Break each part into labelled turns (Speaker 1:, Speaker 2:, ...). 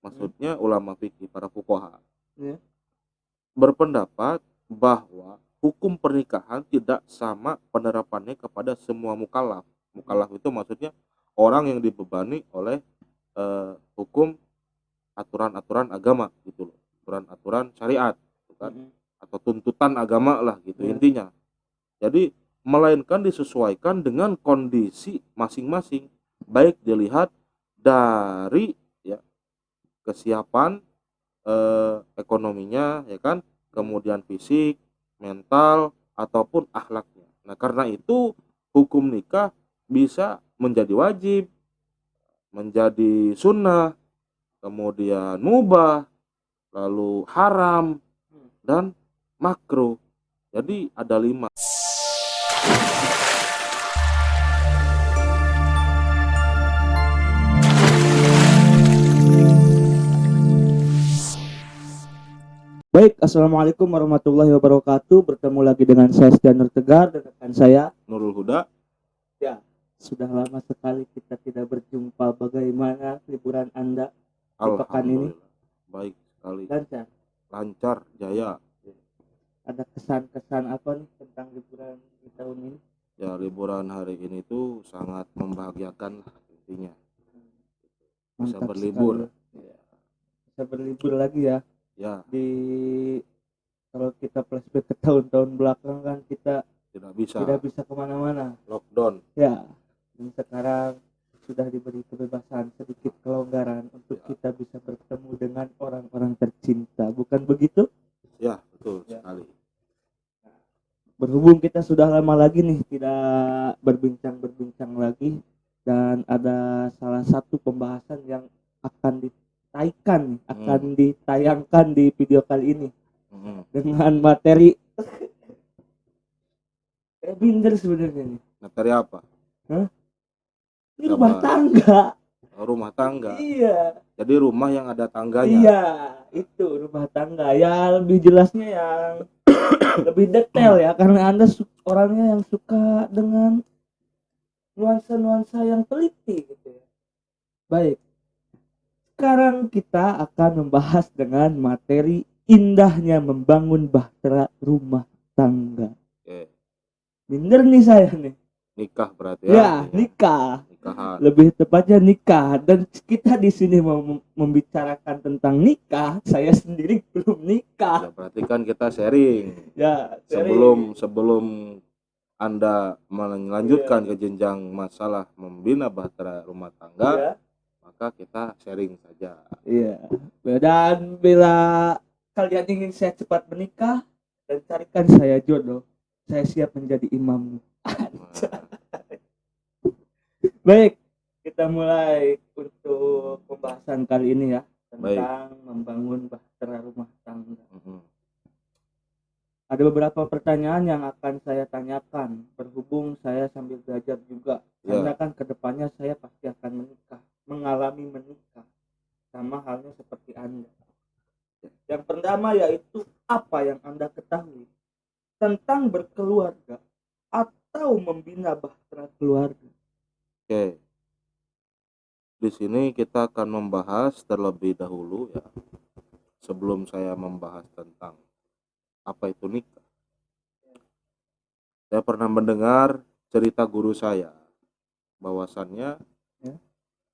Speaker 1: maksudnya ulama fikih, para fuqaha,
Speaker 2: Ya.
Speaker 1: berpendapat bahwa hukum pernikahan tidak sama penerapannya kepada semua mukallaf. Mukallaf itu maksudnya orang yang dibebani oleh hukum aturan-aturan agama gitu loh, aturan-aturan syariat, gitu kan, atau tuntutan agama lah gitu intinya. Jadi melainkan disesuaikan dengan kondisi masing-masing, baik dilihat dari ya kesiapan ekonominya ya kan, kemudian fisik, mental ataupun akhlaknya. Nah, karena itu hukum nikah bisa menjadi wajib, menjadi sunnah, kemudian mubah, lalu haram dan makruh. Jadi ada 5.
Speaker 2: Baik, assalamualaikum warahmatullahi wabarakatuh. Bertemu lagi dengan saya Setianer Tegar dan rekan saya
Speaker 1: Nurul Huda.
Speaker 2: Ya, sudah lama sekali kita tidak berjumpa. Bagaimana liburan Anda di pekan ini?
Speaker 1: Alhamdulillah baik sekali,
Speaker 2: Lancar.
Speaker 1: lancar jaya.
Speaker 2: Ada kesan-kesan apa nih tentang liburan di tahun ini?
Speaker 1: Ya, liburan hari ini tuh sangat membahagiakan lah intinya, bisa
Speaker 2: Mantap
Speaker 1: berlibur
Speaker 2: sekali. Ya, bisa berlibur lagi ya.
Speaker 1: ya.
Speaker 2: Kalau kita flashback ke tahun-tahun belakang kan kita
Speaker 1: tidak
Speaker 2: bisa kemana-mana,
Speaker 1: lockdown
Speaker 2: ya. Dan sekarang sudah diberi kebebasan, sedikit kelonggaran untuk
Speaker 1: ya.
Speaker 2: kita bisa bertemu dengan orang-orang tercinta, bukan begitu?
Speaker 1: Ya, betul
Speaker 2: Ya.
Speaker 1: sekali.
Speaker 2: Berhubung kita sudah lama lagi nih tidak berbincang lagi, dan ada salah satu pembahasan yang akan ditayangkan di video kali ini dengan materi binder sebenarnya nih.
Speaker 1: Materi apa?
Speaker 2: Ini rumah tangga.
Speaker 1: Rumah tangga.
Speaker 2: Iya.
Speaker 1: Jadi rumah yang ada tangganya.
Speaker 2: Iya, itu rumah tangga. Ya lebih jelasnya yang lebih detail ya, karena Anda orangnya yang suka dengan nuansa-nuansa yang teliti gitu ya. Baik. Sekarang kita akan membahas dengan materi indahnya membangun bahtera rumah tangga.
Speaker 1: Oke.
Speaker 2: Minder nih saya nih.
Speaker 1: Nikah berarti
Speaker 2: ya. Ya, nikah.
Speaker 1: Nikahan.
Speaker 2: Lebih tepatnya nikah, dan kita di sini mau membicarakan tentang nikah. Saya sendiri belum nikah.
Speaker 1: Ya, berarti kan kita sharing.
Speaker 2: Ya,
Speaker 1: sebelum Anda melanjutkan ke jenjang masalah membina bahtera rumah tangga, maka kita sharing saja.
Speaker 2: Iya. Dan bila kalian ingin saya cepat menikah dan carikan saya jodoh, saya siap menjadi imam. Baik, kita mulai untuk pembahasan kali ini ya, tentang membangun bahtera rumah tangga. Ada beberapa pertanyaan yang akan saya tanyakan, berhubung saya sambil belajar juga. Karena kan kedepannya saya pasti akan mengalami menikah, sama halnya seperti Anda. Yang pertama yaitu, apa yang Anda ketahui tentang berkeluarga atau membina bahtera keluarga?
Speaker 1: Oke. Di sini kita akan membahas terlebih dahulu ya, sebelum saya membahas tentang apa itu nikah. Saya pernah mendengar cerita guru saya, bahwasannya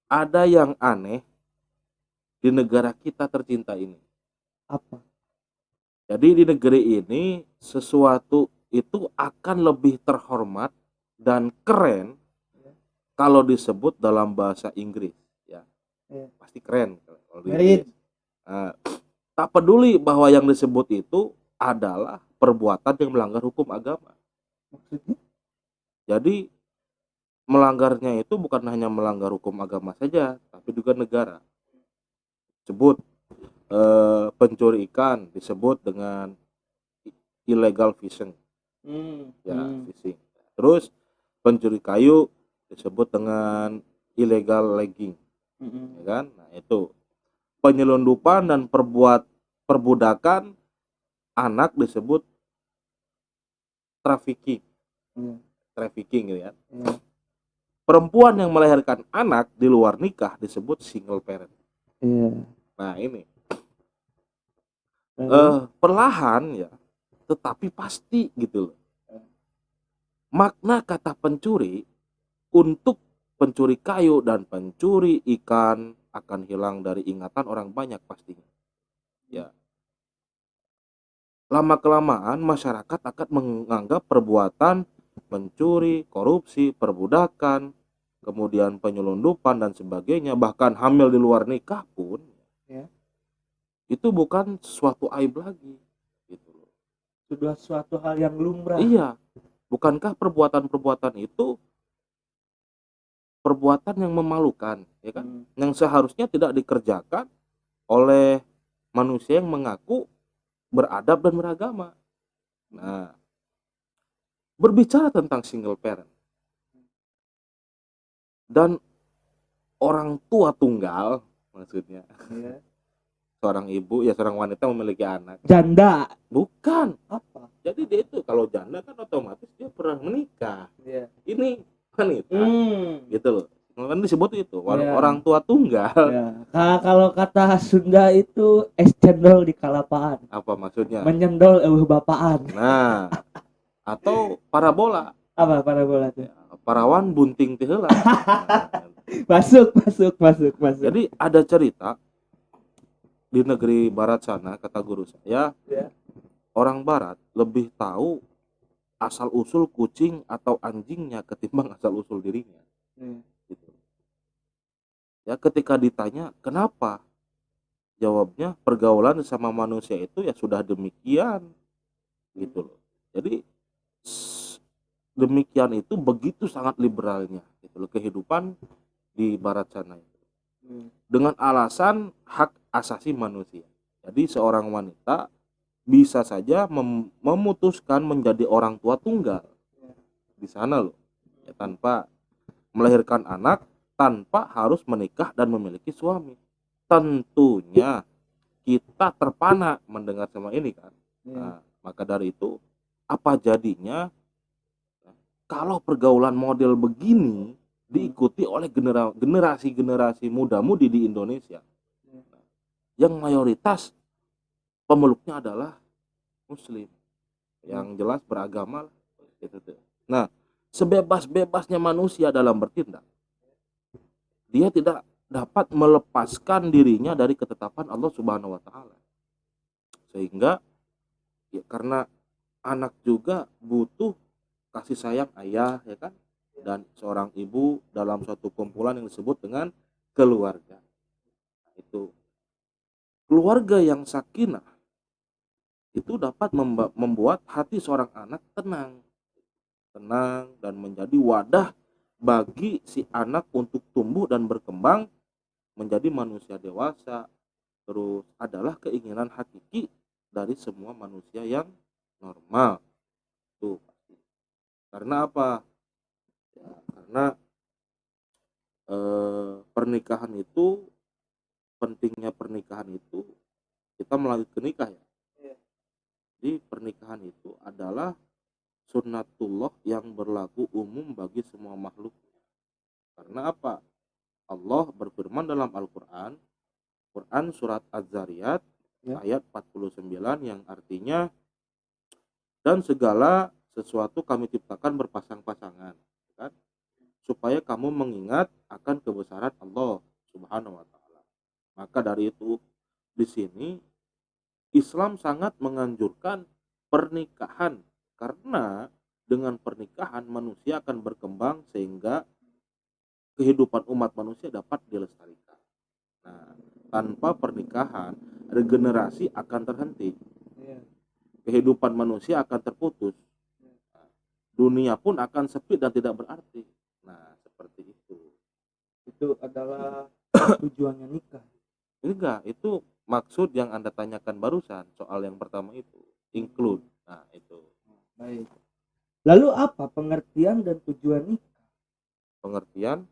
Speaker 1: ada yang aneh di negara kita tercinta ini.
Speaker 2: Apa?
Speaker 1: Jadi di negeri ini sesuatu itu akan lebih terhormat dan keren kalau disebut dalam bahasa Inggris ya. Pasti keren kalau di Inggris. Tak peduli bahwa yang disebut itu adalah perbuatan yang melanggar hukum agama. Jadi melanggarnya itu bukan hanya melanggar hukum agama saja, tapi juga negara. Sebut pencuri ikan disebut dengan illegal fishing. Fishing. Terus pencuri kayu disebut dengan illegal logging. Ya kan? Nah, itu. Penyelundupan dan perbudakan anak disebut trafficking. Trafficking gitu ya. Perempuan yang melahirkan anak di luar nikah disebut single parent. Nah ini
Speaker 2: Lalu,
Speaker 1: perlahan ya, tetapi pasti gitu loh. Makna kata pencuri untuk pencuri kayu dan pencuri ikan akan hilang dari ingatan orang banyak pastinya. Ya, lama-kelamaan masyarakat akan menganggap perbuatan mencuri, korupsi, perbudakan, kemudian penyelundupan dan sebagainya, bahkan hamil di luar nikah pun
Speaker 2: ya,
Speaker 1: itu bukan suatu aib lagi gitu loh.
Speaker 2: sudah suatu hal yang lumrah.
Speaker 1: Iya, bukankah perbuatan-perbuatan itu perbuatan yang memalukan, ya kan? Yang seharusnya tidak dikerjakan oleh manusia yang mengaku beradab dan beragama. Nah, berbicara tentang single parent dan orang tua tunggal, maksudnya
Speaker 2: Ya.
Speaker 1: seorang ibu ya, seorang wanita memiliki anak.
Speaker 2: Janda.
Speaker 1: Bukan.
Speaker 2: Apa?
Speaker 1: Jadi dia itu kalau janda kan otomatis dia pernah menikah.
Speaker 2: Ya.
Speaker 1: Ini wanita, gitu loh. Kan disebut itu
Speaker 2: Ya.
Speaker 1: orang tua tunggal.
Speaker 2: Ya. Kalau kata Sunda itu es cendol di kalapaan.
Speaker 1: Apa maksudnya?
Speaker 2: Menyendol bapaan.
Speaker 1: Nah, atau parabola.
Speaker 2: Apa parabola tuh?
Speaker 1: Ya, parawan bunting teh heula. Nah,
Speaker 2: Masuk.
Speaker 1: jadi ada cerita di negeri barat sana, kata guru saya,
Speaker 2: Ya.
Speaker 1: orang barat lebih tahu asal usul kucing atau anjingnya ketimbang asal usul dirinya. Gitu. Ya, ketika ditanya kenapa, jawabnya pergaulan sama manusia itu ya sudah demikian, gitu loh. Jadi demikian itu begitu sangat liberalnya gitu loh kehidupan di barat sana itu. Dengan alasan hak asasi manusia. Jadi seorang wanita bisa saja memutuskan menjadi orang tua tunggal di sana loh, ya, tanpa melahirkan anak, tanpa harus menikah dan memiliki suami. Tentunya kita terpana mendengar sama ini kan. Nah, maka dari itu apa jadinya kalau pergaulan model begini diikuti oleh generasi-generasi muda-mudi di Indonesia yang mayoritas pemeluknya adalah muslim yang jelas beragama gitu tuh. Nah, sebebas-bebasnya manusia dalam bertindak, dia tidak dapat melepaskan dirinya dari ketetapan Allah Subhanahu wa taala. Sehingga ya karena anak juga butuh kasih sayang ayah, ya kan, dan seorang ibu dalam suatu kumpulan yang disebut dengan keluarga. Itu keluarga yang sakinah itu dapat membuat hati seorang anak tenang dan menjadi wadah bagi si anak untuk tumbuh dan berkembang menjadi manusia dewasa. Terus adalah keinginan hakiki dari semua manusia yang normal. Tuh, karena apa? Ya, karena pernikahan itu, pentingnya pernikahan itu kita melanjutkan nikah ya. Jadi pernikahan itu adalah sunnatullah yang berlaku umum bagi semua makhluk. Karena apa? Allah berfirman dalam Al-Quran, Quran surat Az-Zariyat ayat 49 yang artinya, dan segala sesuatu kami ciptakan berpasang-pasangan, kan? Supaya kamu mengingat akan kebesaran Allah Subhanahu wa taala. Maka dari itu di sini Islam sangat menganjurkan pernikahan karena dengan pernikahan manusia akan berkembang sehingga kehidupan umat manusia dapat dilestarikan. Nah, tanpa pernikahan regenerasi akan terhenti. Kehidupan manusia akan terputus. Dunia pun akan sepi dan tidak berarti. Nah, seperti itu.
Speaker 2: Itu adalah tujuannya nikah.
Speaker 1: Enggak, itu maksud yang Anda tanyakan barusan, soal yang pertama itu, include. Nah, itu.
Speaker 2: Baik. Lalu apa pengertian dan tujuan nikah?
Speaker 1: Pengertian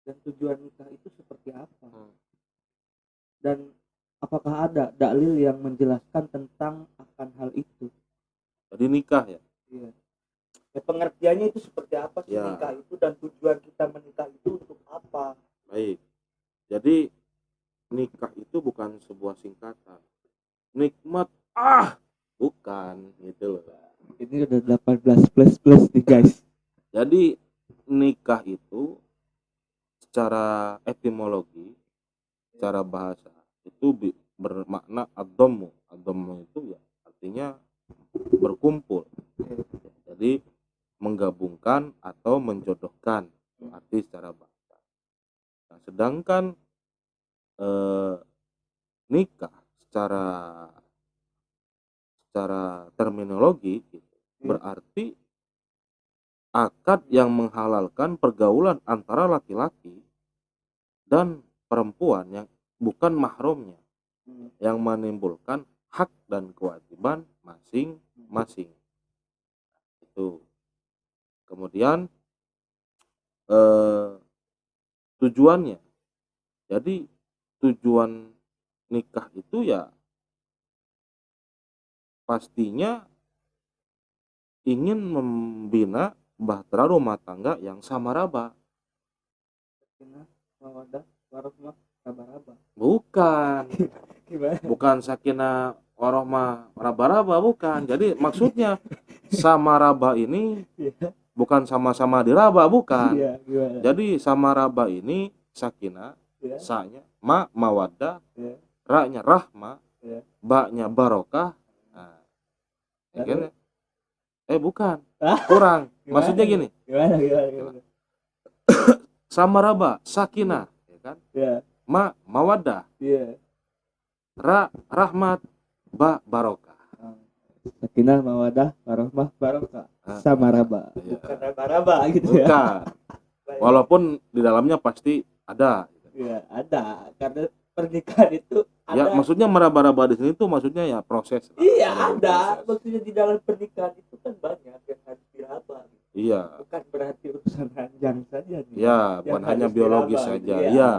Speaker 2: Dan tujuan nikah itu seperti apa? Dan apakah ada dalil yang menjelaskan tentang akan hal itu?
Speaker 1: Jadi nikah ya.
Speaker 2: Iya. Ya, pengertiannya itu seperti apa sih
Speaker 1: Ya.
Speaker 2: nikah itu, dan tujuan kita menikah itu untuk apa?
Speaker 1: Baik. Jadi nikah itu bukan sebuah singkatan. Nikmat bukan gitu loh.
Speaker 2: Ini udah 18 plus nih guys.
Speaker 1: Jadi nikah itu secara etimologi, secara bahasa itu bermakna ad-dhammu. Ad-dhammu itu ya artinya berkumpul. Jadi menggabungkan atau menjodohkan, itu arti secara bahasa. Nah, sedangkan nikah secara terminologi gitu, berarti akad yang menghalalkan pergaulan antara laki-laki dan perempuan yang bukan mahramnya, yang menimbulkan hak dan kewajiban masing-masing. Itu. Kemudian tujuannya. Jadi tujuan nikah itu ya pastinya ingin membina bahtera rumah tangga yang samaraba.
Speaker 2: Sakinah, mawaddah, warahmah, raba-raba.
Speaker 1: Bukan.
Speaker 2: Gimana?
Speaker 1: Bukan sakinah warohmah raba-raba, bukan. Jadi maksudnya samaraba ini
Speaker 2: Iya,
Speaker 1: bukan sama-sama diraba, bukan.
Speaker 2: iya, gimana?
Speaker 1: Jadi samaraba ini sakinah,
Speaker 2: Iya,
Speaker 1: sa-nya mawaddah,
Speaker 2: iya,
Speaker 1: ra-nya rahmah,
Speaker 2: iya.
Speaker 1: ba-nya barokah. Nah, ya kan? Bukan.
Speaker 2: Ah,
Speaker 1: Kurang.
Speaker 2: gimana?
Speaker 1: Maksudnya gini,
Speaker 2: Gimana?
Speaker 1: samaraba sakinah, ya kan?
Speaker 2: Iya,
Speaker 1: Mawaddah,
Speaker 2: iya.
Speaker 1: rahmat, barokah.
Speaker 2: Sakinah, mawaddah, warahmah, barokah. Samaraba.
Speaker 1: Iya.
Speaker 2: Bukan raba-raba gitu ya.
Speaker 1: Bukan. Walaupun di dalamnya pasti ada.
Speaker 2: Iya, ada. Karena pernikahan itu
Speaker 1: Ya,
Speaker 2: ada.
Speaker 1: maksudnya meraba-raba di sini tuh maksudnya ya proses.
Speaker 2: Iya,
Speaker 1: Proses.
Speaker 2: ada. Maksudnya di dalam pernikahan itu kan banyak yang harus diraba.
Speaker 1: Iya.
Speaker 2: Bukan berarti urusan ranjang saja nih.
Speaker 1: Ya, bukan hanya biologis
Speaker 2: diraba,
Speaker 1: saja.
Speaker 2: gitu.
Speaker 1: Iya.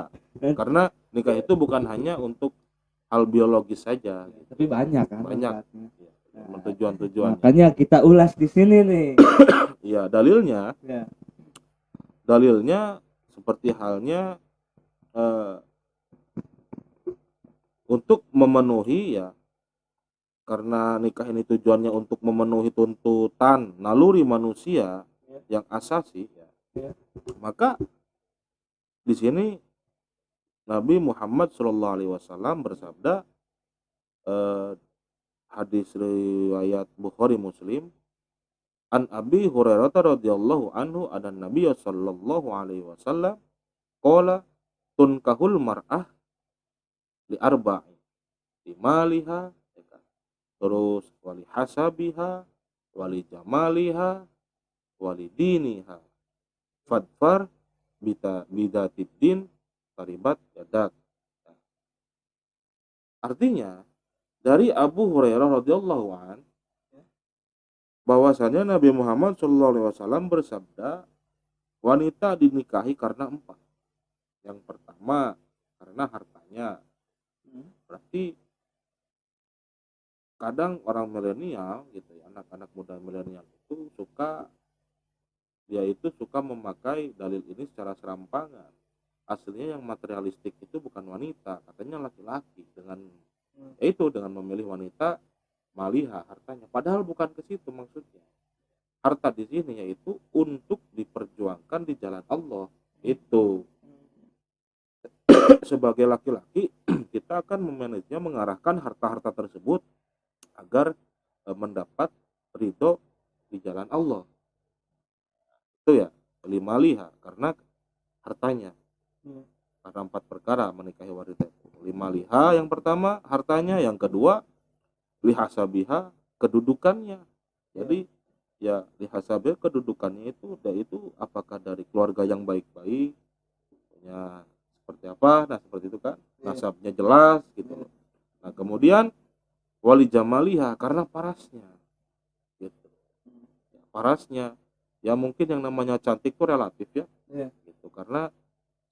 Speaker 1: Karena nikah itu bukan hanya untuk hal biologis saja.
Speaker 2: Ya, tapi banyak kan.
Speaker 1: Banyak.
Speaker 2: Ya.
Speaker 1: Nah, tujuan-tujuan.
Speaker 2: Makanya kita ulas di sini nih.
Speaker 1: Iya, dalilnya.
Speaker 2: Ya.
Speaker 1: Dalilnya seperti halnya untuk memenuhi ya, karena nikah ini tujuannya untuk memenuhi tuntutan naluri manusia yang asasi ya. Maka di sini Nabi Muhammad SAW bersabda, hadis riwayat Bukhari Muslim, an Abi Hurairah radhiyallahu anhu ada Nabi sallallahu alaihi wasallam qala tunkahul mar'ah li arba'i, li maliha, terus wali hasabiha, wali jamaliha, wali diniha, fadfar bidatid taribat yadak. Artinya dari Abu Hurairah radhiyallahu an bahwasanya Nabi Muhammad SAW bersabda, wanita dinikahi karena 4. Yang pertama karena hartanya. Berarti kadang orang milenial gitu ya, anak-anak muda milenial itu suka memakai dalil ini secara serampangan. Aslinya yang materialistik itu bukan wanita, katanya laki-laki dengan dengan memilih wanita maliha, hartanya. Padahal bukan ke situ maksudnya. Harta di sini yaitu untuk diperjuangkan di jalan Allah. Itu sebagai laki-laki kita akan memanagenya, mengarahkan harta-harta tersebut agar mendapat ridho di jalan Allah. Itu ya, limaliha, karena hartanya. Karena 4 perkara menikahi wanita. Limaliha yang pertama hartanya, yang kedua lihasabiha, kedudukannya. Jadi ya lihasabiha, kedudukannya itu yaitu apakah dari keluarga yang baik-baik, punya seperti apa, nah seperti itu kan, nasabnya jelas gitu. Nah kemudian wali jamaliha, karena parasnya gitu. Parasnya ya, mungkin yang namanya cantik itu relatif ya, gitu. Karena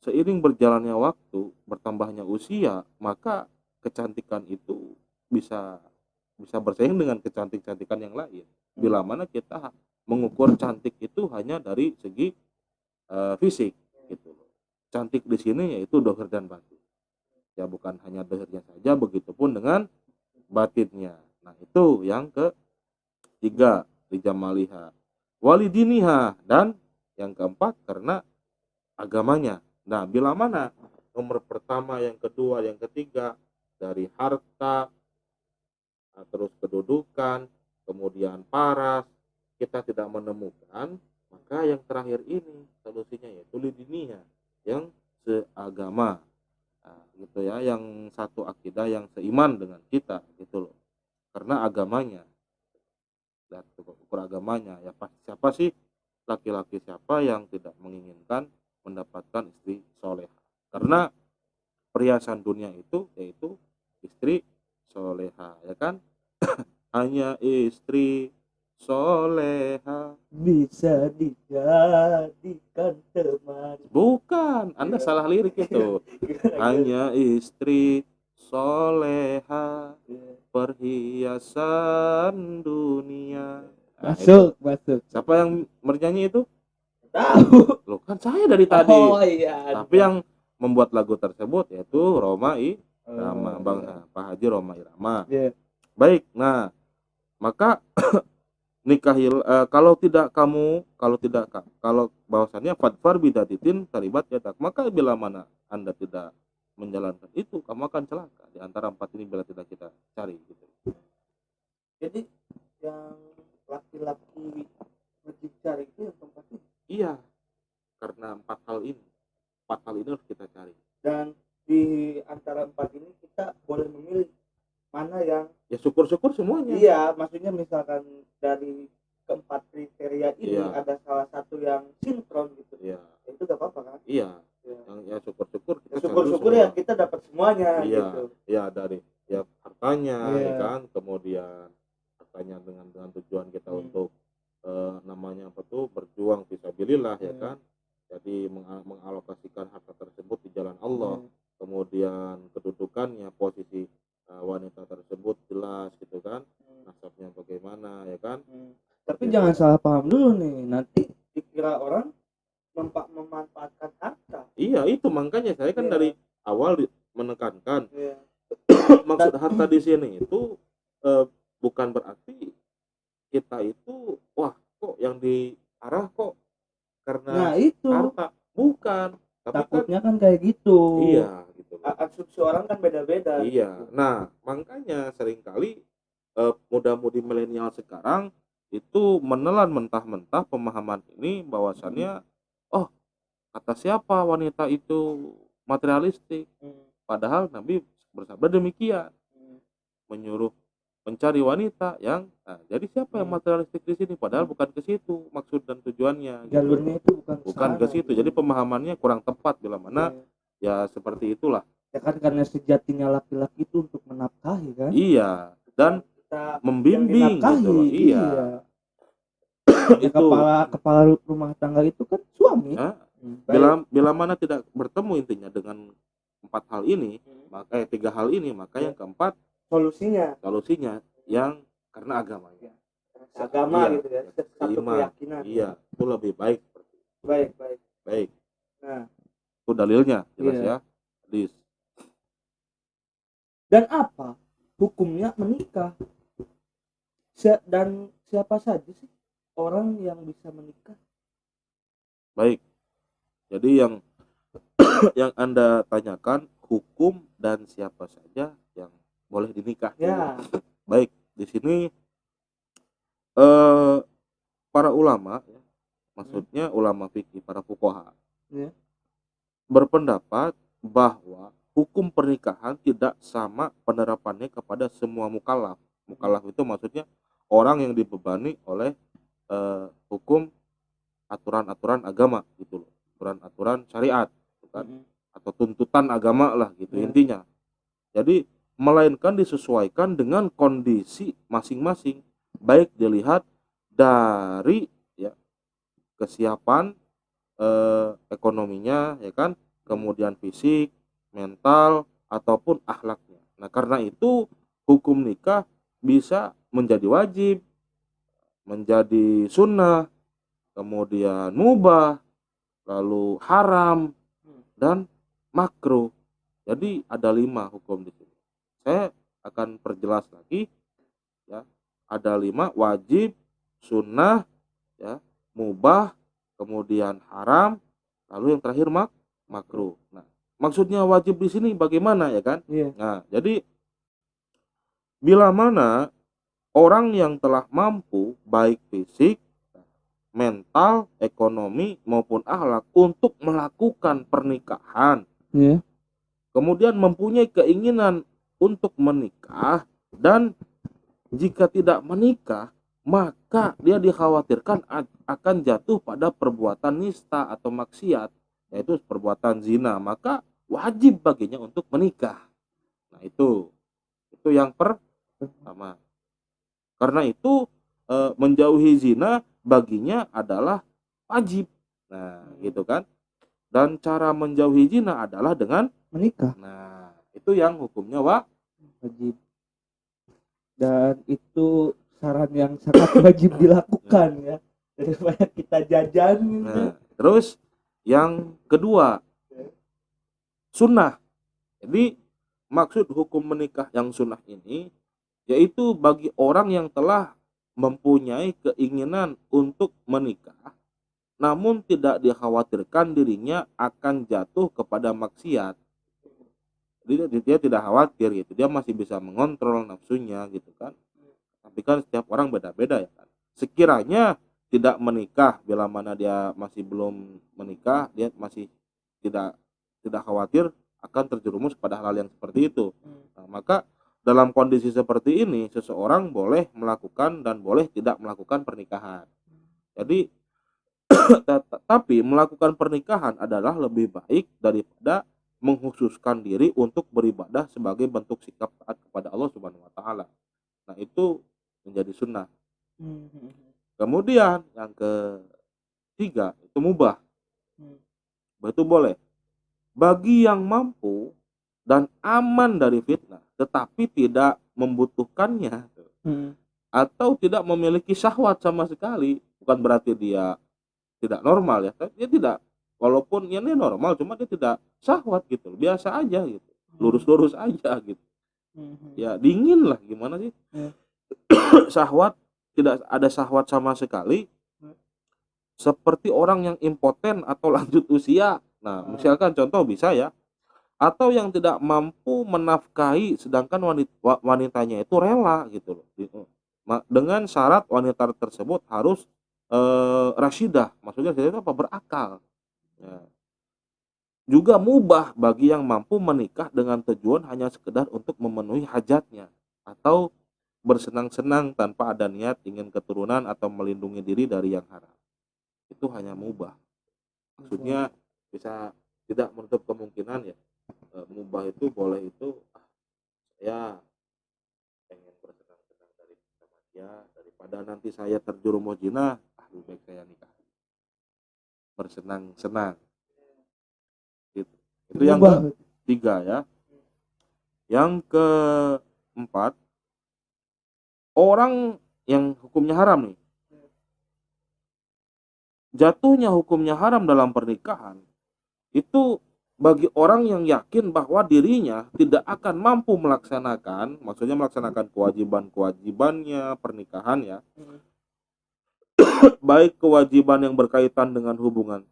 Speaker 1: seiring berjalannya waktu, bertambahnya usia, maka kecantikan itu bisa bersaing dengan kecantikan yang lain. Bila mana kita mengukur cantik itu hanya dari segi fisik gitu. Cantik di sini yaitu dohir dan batin. ya bukan hanya dohirnya saja, begitupun dengan batinnya. Nah itu yang ketiga, lijamaliha walidiniha, dan yang keempat karena agamanya. Nah bila mana nomor pertama, yang kedua, yang ketiga dari harta, terus kedudukan, kemudian paras, kita tidak menemukan, maka yang terakhir ini solusinya yaitu lidiniha, yang seagama. Nah, gitu ya, yang satu akidah, yang seiman dengan kita gitu loh. Karena agamanya dan ukur agamanya ya, siapa sih laki-laki siapa yang tidak menginginkan mendapatkan istri soleha? Karena perhiasan dunia itu yaitu istri soleha, ya kan? Hanya istri soleha
Speaker 2: bisa dijadikan teman.
Speaker 1: bukan, Anda
Speaker 2: Iya.
Speaker 1: salah lirik itu. Hanya istri soleha
Speaker 2: Iya.
Speaker 1: perhiasan dunia. Nah,
Speaker 2: Masuk,
Speaker 1: itu.
Speaker 2: masuk.
Speaker 1: Siapa yang bernyanyi itu?
Speaker 2: Tahu.
Speaker 1: Loh, kan saya dari tadi.
Speaker 2: Oh iya.
Speaker 1: Tapi yang membuat lagu tersebut yaitu Roma Irama, Bang
Speaker 2: iya.
Speaker 1: Pak Haji Roma Irama.
Speaker 2: Iya.
Speaker 1: Baik, nah maka nikahil kalau bahwasannya fadfar bidatitin taribat yatak, maka bila mana Anda tidak menjalankan itu, kamu akan celaka di antara empat ini bila tidak kita cari gitu.
Speaker 2: Jadi yang laki-laki mencari itu yang keempat ini.
Speaker 1: Iya, karena empat hal ini harus kita cari.
Speaker 2: Dan di antara empat ini kita boleh memilih mana yang
Speaker 1: Ya syukur-syukur semuanya.
Speaker 2: iya, maksudnya misalkan dari keempat kriteria ini
Speaker 1: Iya.
Speaker 2: ada salah satu yang sinkron gitu.
Speaker 1: Iya.
Speaker 2: Itu gak apa-apa kan?
Speaker 1: Iya.
Speaker 2: Ya.
Speaker 1: Yang ya syukur-syukur kita cari
Speaker 2: Syukur-syukur
Speaker 1: semua.
Speaker 2: ya kita dapat semuanya
Speaker 1: Iya.
Speaker 2: gitu.
Speaker 1: Ya dari ya hartanya,
Speaker 2: Iya.
Speaker 1: ya kan, kemudian hartanya dengan tujuan kita untuk namanya apa tuh, berjuang fisabilillah, ya kan. Jadi mengalokasikan harta tersebut di jalan Allah. Kemudian kedudukannya, posisi wanita tersebut jelas gitu kan, nasabnya bagaimana, ya kan.
Speaker 2: Tapi
Speaker 1: Gitu.
Speaker 2: jangan salah paham dulu nih, nanti dikira orang memanfaatkan harta.
Speaker 1: Iya, itu makanya saya kan
Speaker 2: Iya.
Speaker 1: dari awal menekankan
Speaker 2: Iya.
Speaker 1: maksud harta di sini itu bukan berarti kita itu wah kok yang diarah kok karena
Speaker 2: Nah itu
Speaker 1: harta, bukan. Tapi
Speaker 2: takutnya kan kayak gitu.
Speaker 1: iya gitu loh.
Speaker 2: Asumsi orang kan beda-beda.
Speaker 1: Iya.
Speaker 2: Gitu.
Speaker 1: Nah, makanya seringkali muda-mudi milenial sekarang itu menelan mentah-mentah pemahaman ini bahwasannya oh, kata siapa wanita itu materialistik. Padahal Nabi bersabda demikian. Menyuruh mencari wanita yang jadi siapa yang materialistik di sini, padahal bukan ke situ maksud dan tujuannya gitu.
Speaker 2: Jalurnya itu bukan
Speaker 1: ke situ. Jadi pemahamannya kurang tepat bila mana ya seperti itulah.
Speaker 2: Ya kan karena sejatinya laki-laki itu untuk menafkahi kan.
Speaker 1: Iya, dan
Speaker 2: Kita
Speaker 1: membimbing gitu loh. Iya.
Speaker 2: Itu kepala rumah tangga itu kan suami.
Speaker 1: Bila mana tidak bertemu intinya dengan empat hal ini, maka tiga hal ini, maka yang keempat
Speaker 2: solusinya
Speaker 1: yang karena agamanya.
Speaker 2: Agama
Speaker 1: iya,
Speaker 2: gitu ya, satu keyakinan.
Speaker 1: Iya, itu lebih baik. Baik.
Speaker 2: Nah,
Speaker 1: itu dalilnya jelas ya. Hadis.
Speaker 2: Dan apa hukumnya menikah? Dan siapa saja sih orang yang bisa menikah?
Speaker 1: Baik. Jadi yang yang Anda tanyakan hukum dan siapa saja yang boleh dinikah.
Speaker 2: Ya.
Speaker 1: Baik, di sini para ulama ya, maksudnya ulama fikih, para fuqaha berpendapat bahwa hukum pernikahan tidak sama penerapannya kepada semua mukallaf. Mukallaf itu maksudnya orang yang dibebani oleh hukum aturan-aturan agama gitu loh, aturan-aturan syariat bukan, atau tuntutan agama lah gitu intinya. Jadi melainkan disesuaikan dengan kondisi masing-masing, baik dilihat dari ya kesiapan ekonominya, ya kan, kemudian fisik, mental, ataupun akhlaknya. Nah karena itu hukum nikah bisa menjadi wajib, menjadi sunnah, kemudian mubah, lalu haram dan makruh. Jadi ada 5 hukum di sini. Saya akan perjelas lagi ya. Ada 5: wajib, sunnah, ya, mubah, kemudian haram, lalu yang terakhir makruh. Nah, maksudnya wajib di sini bagaimana ya kan?
Speaker 2: Iya.
Speaker 1: Nah, jadi bila mana orang yang telah mampu baik fisik, mental, ekonomi maupun akhlak untuk melakukan pernikahan,
Speaker 2: Iya.
Speaker 1: kemudian mempunyai keinginan untuk menikah, dan jika tidak menikah maka dia dikhawatirkan akan jatuh pada perbuatan nista atau maksiat, yaitu perbuatan zina, maka wajib baginya untuk menikah. Nah, itu yang pertama. Karena itu menjauhi zina baginya adalah wajib. Nah, gitu kan. Dan cara menjauhi zina adalah dengan
Speaker 2: Menikah.
Speaker 1: Nah, itu yang hukumnya
Speaker 2: Wajib. Dan itu saran yang sangat wajib dilakukan ya, daripada kita jajan gitu.
Speaker 1: Nah, terus yang kedua, sunnah. Jadi maksud hukum menikah yang sunnah ini yaitu bagi orang yang telah mempunyai keinginan untuk menikah namun tidak dikhawatirkan dirinya akan jatuh kepada maksiat. Jadi dia tidak khawatir gitu, dia masih bisa mengontrol nafsunya gitu kan. Tapi kan setiap orang beda-beda ya kan. Sekiranya tidak menikah, bila mana dia masih belum menikah, dia masih tidak khawatir akan terjerumus pada hal yang seperti itu. Nah, maka dalam kondisi seperti ini seseorang boleh melakukan dan boleh tidak melakukan pernikahan. Jadi tapi melakukan pernikahan adalah lebih baik daripada menghususkan diri untuk beribadah sebagai bentuk sikap taat kepada Allah Subhanahu wa taala. Nah, itu menjadi sunnah. Kemudian yang ketiga itu mubah. Itu boleh bagi yang mampu dan aman dari fitnah tetapi tidak membutuhkannya atau tidak memiliki syahwat sama sekali. Bukan berarti dia tidak normal ya, dia tidak, walaupun ya dia normal cuma dia tidak syahwat gitu, biasa aja gitu, lurus-lurus aja gitu ya, dingin lah, gimana sih syahwat, tidak ada syahwat sama sekali, seperti orang yang impoten atau lanjut usia. Nah, misalkan contoh bisa ya, atau yang tidak mampu menafkahi sedangkan wanitanya itu rela gitu loh, dengan syarat wanita tersebut harus rasyidah, maksudnya itu apa, berakal ya. Juga mubah bagi yang mampu menikah dengan tujuan hanya sekedar untuk memenuhi hajatnya atau bersenang-senang tanpa ada niat ingin keturunan atau melindungi diri dari yang haram. Itu hanya mubah, maksudnya bisa tidak menutup kemungkinan ya, mubah itu boleh itu saya pengen bersenang-senang dari sama dia, daripada nanti saya terjerumus zina, lebih baik saya nikah, bersenang-senang gitu. Itu yang ketiga ya. Yang keempat, orang yang hukumnya haram nih, jatuhnya hukumnya haram dalam pernikahan itu bagi orang yang yakin bahwa dirinya tidak akan mampu melaksanakan, maksudnya melaksanakan kewajiban-kewajibannya pernikahan ya, baik kewajiban yang berkaitan dengan hubungan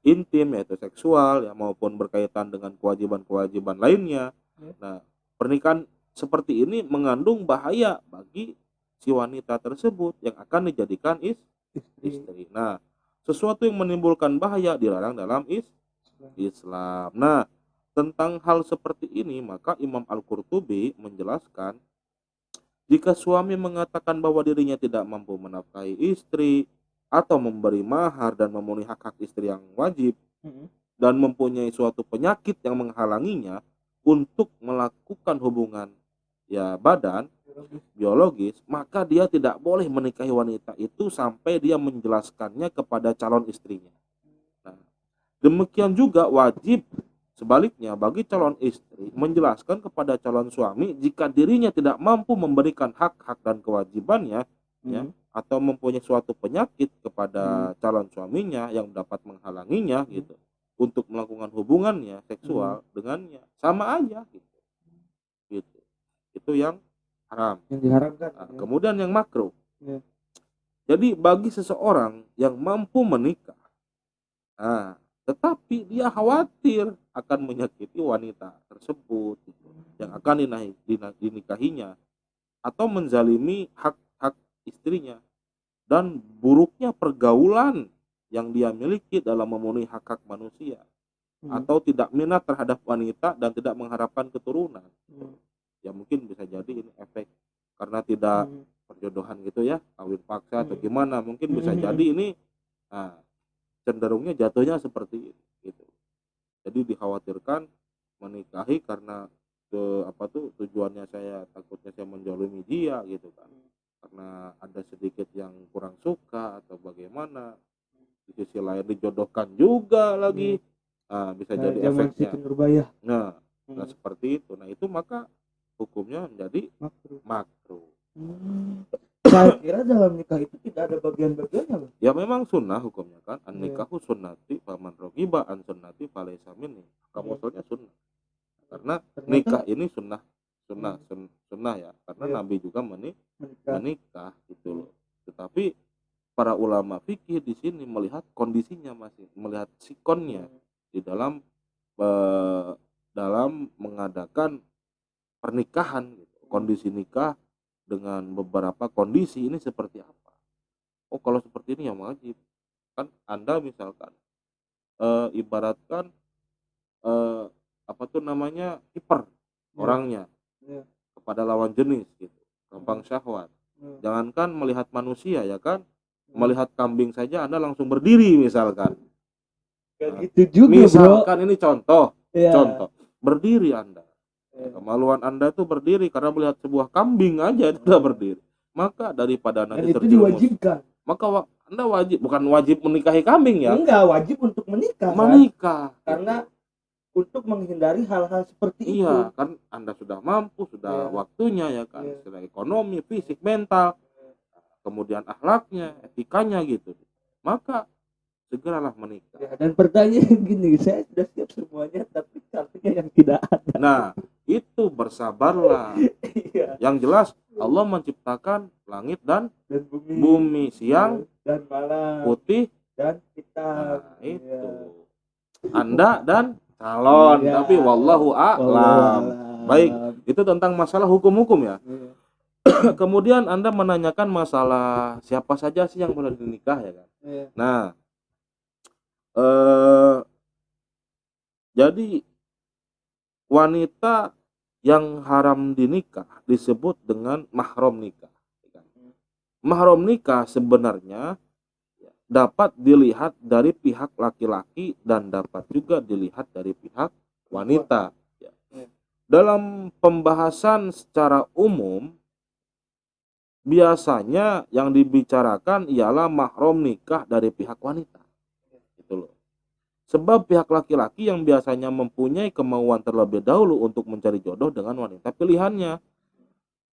Speaker 1: intim yaitu seksual ya, maupun berkaitan dengan kewajiban-kewajiban lainnya. Nah, pernikahan seperti ini mengandung bahaya bagi si wanita tersebut yang akan dijadikan istri. Nah, sesuatu yang menimbulkan bahaya dilarang dalam Islam. Nah, tentang hal seperti ini maka Imam Al-Qurtubi menjelaskan, jika suami mengatakan bahwa dirinya tidak mampu menafkahi istri atau memberi mahar dan memenuhi hak-hak istri yang wajib, dan mempunyai suatu penyakit yang menghalanginya untuk melakukan hubungan ya badan biologis, maka dia tidak boleh menikahi wanita itu sampai dia menjelaskannya kepada calon istrinya. Nah, demikian juga wajib sebaliknya bagi calon istri menjelaskan kepada calon suami jika dirinya tidak mampu memberikan hak-hak dan kewajibannya ya, atau mempunyai suatu penyakit kepada calon suaminya yang dapat menghalanginya gitu. untuk melakukan hubungannya seksual dengannya sama aja gitu. Gitu. Itu yang haram.
Speaker 2: Yang diharamkan.
Speaker 1: Nah, kemudian yang makruh.
Speaker 2: Ya.
Speaker 1: Jadi bagi seseorang yang mampu menikah, nah, tetapi dia khawatir akan menyakiti wanita tersebut gitu, yang akan dinikahinya atau menzalimi hak-hak istrinya, dan buruknya pergaulan yang dia miliki dalam memenuhi hak-hak manusia, atau tidak minat terhadap wanita dan tidak mengharapkan keturunan. Ya mungkin bisa jadi ini efek karena tidak perjodohan gitu ya, kawin paksa atau gimana, mungkin bisa jadi ini cenderungnya jatuhnya seperti itu gitu. Jadi dikhawatirkan menikahi karena tujuannya saya takutnya saya menzalimi dia gitu kan, karena ada sedikit yang kurang suka atau bagaimana, di sisi lain dijodohkan juga lagi, bisa jadi efeknya. Nah, seperti itu. Nah itu maka hukumnya menjadi makruh.
Speaker 2: Saya kira dalam nikah itu tidak ada bagian-bagiannya loh.
Speaker 1: Ya memang sunnah hukumnya kan, an nikahu sunnati faman rogiba an sunnati falaysa minni. Kamu usulnya sunnah. Karena nikah ini sunnah ya, karena Nabi juga menikah gitu loh. Tetapi para ulama fikih di sini melihat kondisinya, masih melihat sikonnya di dalam mengadakan pernikahan gitu. Kondisi nikah dengan beberapa kondisi ini seperti apa. Oh kalau seperti ini ya wajib. Kan Anda misalkan ibaratkan hiper orangnya kepada lawan jenis gitu, gampang syahwat. Jangankan melihat manusia ya kan, melihat kambing saja Anda langsung berdiri misalkan.
Speaker 2: Gitu juga
Speaker 1: misalkan bro. Ini contoh berdiri Anda. Kemaluan Anda tuh berdiri karena melihat sebuah kambing aja sudah berdiri. Maka daripada nanti
Speaker 2: itu diwajibkan,
Speaker 1: maka Anda bukan wajib menikahi kambing ya.
Speaker 2: Enggak, wajib untuk menikah. Karena untuk menghindari hal-hal seperti itu.
Speaker 1: Iya, kan Anda sudah mampu, sudah waktunya ya kan, secara ekonomi, fisik, mental, kemudian akhlaknya, etikanya gitu. Maka segeralah menikah.
Speaker 2: Dan pertanyaan gini, saya sudah siap semuanya tapi caranya yang tidak ada.
Speaker 1: Nah, itu bersabarlah. Yang jelas Allah menciptakan langit dan bumi, siang
Speaker 2: dan malam,
Speaker 1: putih
Speaker 2: dan hitam.
Speaker 1: Nah, itu. Anda dan calon, tapi wallahu a'lam. Baik, itu tentang masalah hukum-hukum ya. Kemudian Anda menanyakan masalah siapa saja sih yang boleh dinikah ya kan. Nah, jadi wanita yang haram dinikah disebut dengan mahram nikah. Mahram nikah sebenarnya dapat dilihat dari pihak laki-laki dan dapat juga dilihat dari pihak wanita. Dalam pembahasan secara umum, biasanya yang dibicarakan ialah mahram nikah dari pihak wanita. Gitu loh. Sebab pihak laki-laki yang biasanya mempunyai kemauan terlebih dahulu untuk mencari jodoh dengan wanita pilihannya.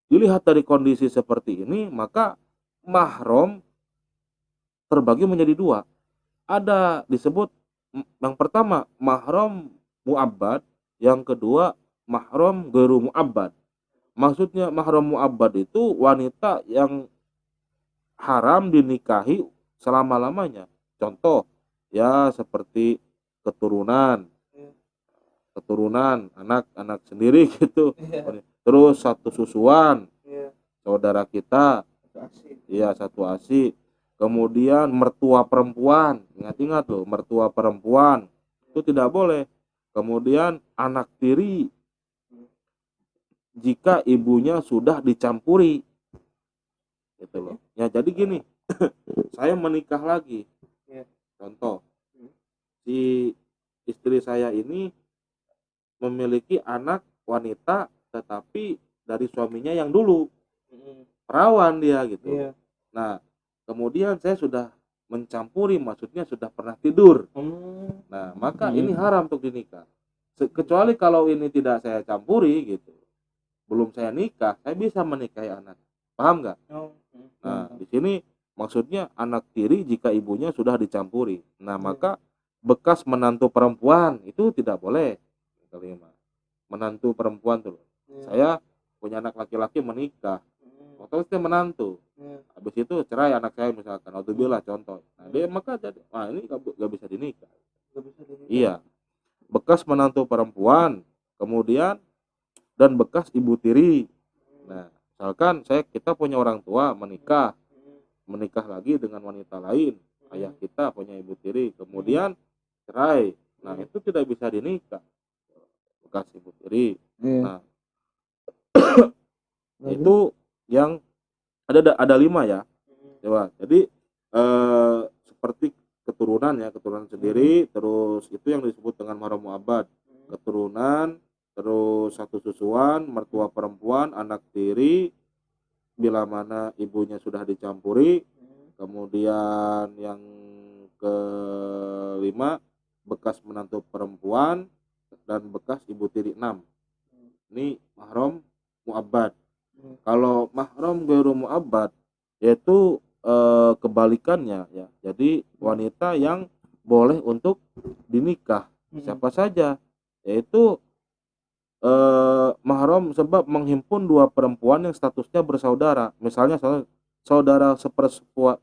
Speaker 1: Dilihat dari kondisi seperti ini, maka mahram terbagi menjadi dua. Ada disebut yang pertama mahram mu'abbad, yang kedua mahram ghairu mu'abbad. Maksudnya mahram mu'abbad itu wanita yang haram dinikahi selama-lamanya. Contoh ya seperti keturunan anak sendiri gitu. Terus satu susuan saudara kita, ya satu asi. Kemudian mertua perempuan, ingat loh, mertua perempuan itu tidak boleh. Kemudian anak tiri jika ibunya sudah dicampuri, gitu loh. Ya jadi gini, saya menikah lagi. Contoh, si istri saya ini memiliki anak wanita tetapi dari suaminya yang dulu perawan dia gitu. Nah, kemudian saya sudah mencampuri, maksudnya sudah pernah tidur. Nah, maka ini haram untuk dinikah. Kecuali kalau ini tidak saya campuri gitu, belum saya nikah, saya bisa menikahi anak. Paham nggak? Nah, di sini maksudnya anak tiri jika ibunya sudah dicampuri. Nah, maka bekas menantu perempuan itu tidak boleh. Kelima, menantu perempuan tuh.
Speaker 2: Iya.
Speaker 1: Saya punya anak laki-laki menikah, otomatis dia menantu.
Speaker 2: Iya.
Speaker 1: Habis itu cerai anak saya misalkan, alhamdulillah contoh. Nah, dia maka jadi, ini gak bisa dinikah.
Speaker 2: Nggak bisa dinikah.
Speaker 1: Iya, bekas menantu perempuan, kemudian dan bekas ibu tiri. Nah, misalkan kita punya orang tua menikah lagi dengan wanita lain, ayah kita punya ibu tiri, kemudian cerai. Nah, itu tidak bisa dinikah. Bekas ibu tiri.
Speaker 2: Iya.
Speaker 1: Nah,
Speaker 2: Lalu?
Speaker 1: itu yang ada 5 ya. Coba. Jadi seperti keturunan ya, keturunan sendiri, terus itu yang disebut dengan mahram mu'abbad. Keturunan, terus satu susuan, mertua perempuan, anak tiri bila mana ibunya sudah dicampuri. Kemudian yang kelima, bekas menantu perempuan dan bekas ibu tiri 6. Ini mahram mu'abbad. Kalau mahram ghairu mu'abbad yaitu kebalikannya ya. Jadi wanita yang boleh untuk dinikah siapa saja, yaitu mahram sebab menghimpun 2 perempuan yang statusnya bersaudara. Misalnya saudara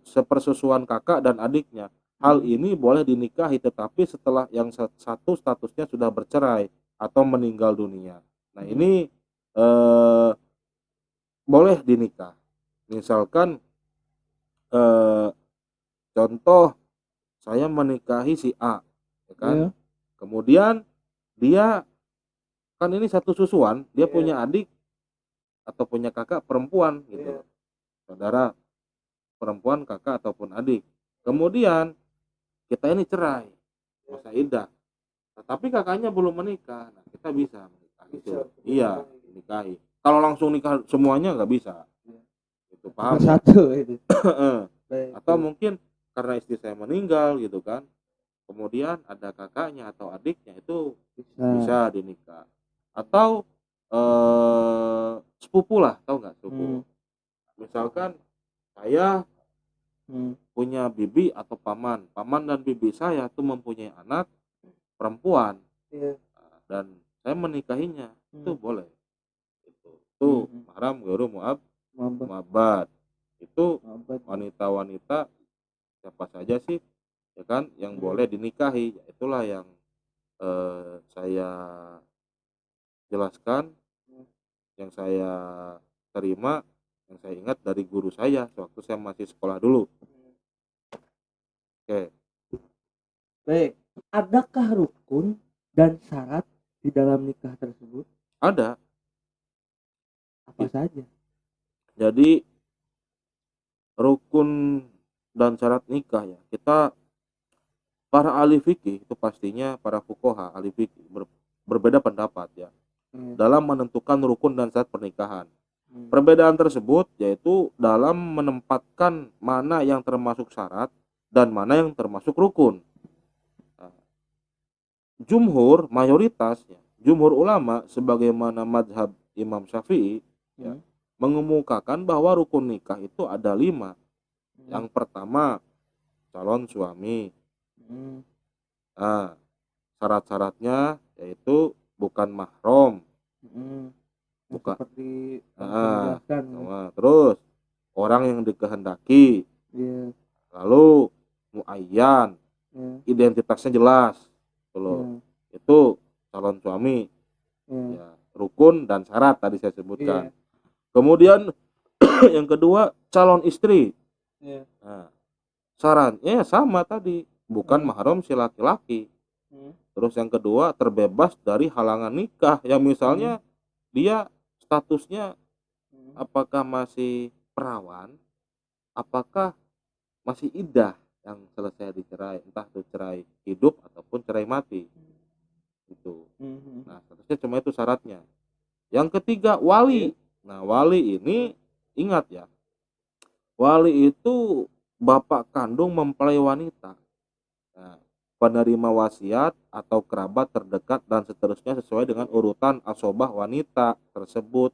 Speaker 1: sepersusuan kakak dan adiknya. Hal ini boleh dinikahi tetapi setelah yang satu statusnya sudah bercerai atau meninggal dunia. Nah, ini boleh dinikah. Misalkan contoh saya menikahi si A, ya kan?
Speaker 2: Iya.
Speaker 1: Kemudian dia kan ini satu susuan, dia
Speaker 2: Iya.
Speaker 1: punya adik atau punya kakak perempuan gitu.
Speaker 2: Iya.
Speaker 1: Saudara perempuan, kakak ataupun adik. Kemudian kita ini cerai, masa iddah. Tetapi kakaknya belum menikah. Nah, kita bisa menikah itu. Iya, nikahi. Kalau langsung nikah semuanya nggak bisa. Itu paham ya?
Speaker 2: Satu itu.
Speaker 1: Atau mungkin karena istri saya meninggal gitu kan, kemudian ada kakaknya atau adiknya, itu bisa dinikah. Atau sepupu lah, tahu nggak sepupu? Misalkan saya punya bibi atau paman dan bibi saya tuh mempunyai anak perempuan.
Speaker 2: Iya.
Speaker 1: Dan saya menikahinya, itu boleh. Itu mahram ghairu mu'abbad. Itu wanita-wanita siapa saja sih ya kan yang boleh dinikahi. Itulah yang saya jelaskan, yang saya terima, yang saya ingat dari guru saya waktu saya masih sekolah dulu. Oke.
Speaker 2: Baik, adakah rukun dan syarat di dalam nikah tersebut?
Speaker 1: Ada.
Speaker 2: Apa saja?
Speaker 1: Jadi rukun dan syarat nikah ya, kita para ahli fikih itu pastinya, para fuqaha ahli fikih berbeda pendapat ya dalam menentukan rukun dan syarat pernikahan. Perbedaan tersebut yaitu dalam menempatkan mana yang termasuk syarat dan mana yang termasuk rukun. Jumhur, mayoritas ya, jumhur ulama sebagaimana madhab Imam Syafi'i ya, mengemukakan bahwa rukun nikah itu ada 5. Yang pertama, calon suami. Nah, syarat-syaratnya yaitu bukan mahram, bukan
Speaker 2: seperti
Speaker 1: terus orang yang dikehendaki, lalu muayyan, identitasnya jelas, itu calon suami. Ya, rukun dan syarat tadi saya sebutkan. Kemudian yang kedua, calon istri. Nah, syaratnya sama tadi, bukan mahram si laki-laki. Terus yang kedua, terbebas dari halangan nikah, yang misalnya dia statusnya apakah masih perawan, apakah masih iddah yang selesai dicerai, entah itu cerai hidup ataupun cerai mati. Itu. Nah, statusnya cuma itu syaratnya. Yang ketiga, wali. Nah, wali ini ingat ya, wali itu bapak kandung mempelai wanita. Nah, penerima wasiat atau kerabat terdekat dan seterusnya sesuai dengan urutan asobah wanita tersebut,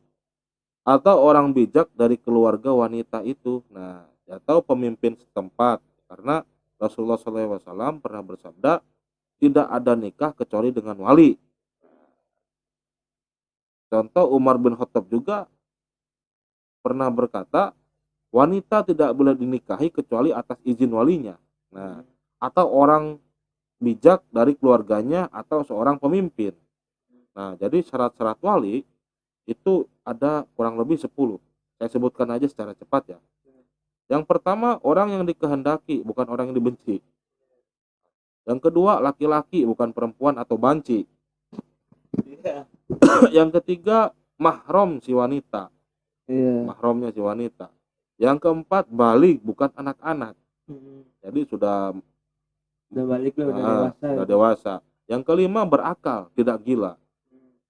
Speaker 1: atau orang bijak dari keluarga wanita itu. Nah, atau pemimpin setempat, karena Rasulullah SAW pernah bersabda, tidak ada nikah kecuali dengan wali. Contoh, Umar bin Khattab juga pernah berkata, wanita tidak boleh dinikahi kecuali atas izin walinya. Nah, atau orang bijak dari keluarganya atau seorang pemimpin. Nah, jadi syarat-syarat wali itu ada kurang lebih 10. Saya sebutkan aja secara cepat ya. Yang pertama, orang yang dikehendaki, bukan orang yang dibenci. Yang kedua, laki-laki, bukan perempuan atau banci.
Speaker 2: Iya.
Speaker 1: Yang ketiga, mahram si wanita.
Speaker 2: Iya.
Speaker 1: Mahramnya si wanita. Yang keempat, baligh, bukan anak-anak. Jadi sudah
Speaker 2: balik lah, udah dewasa.
Speaker 1: sudah dewasa. Yang kelima, berakal, tidak gila.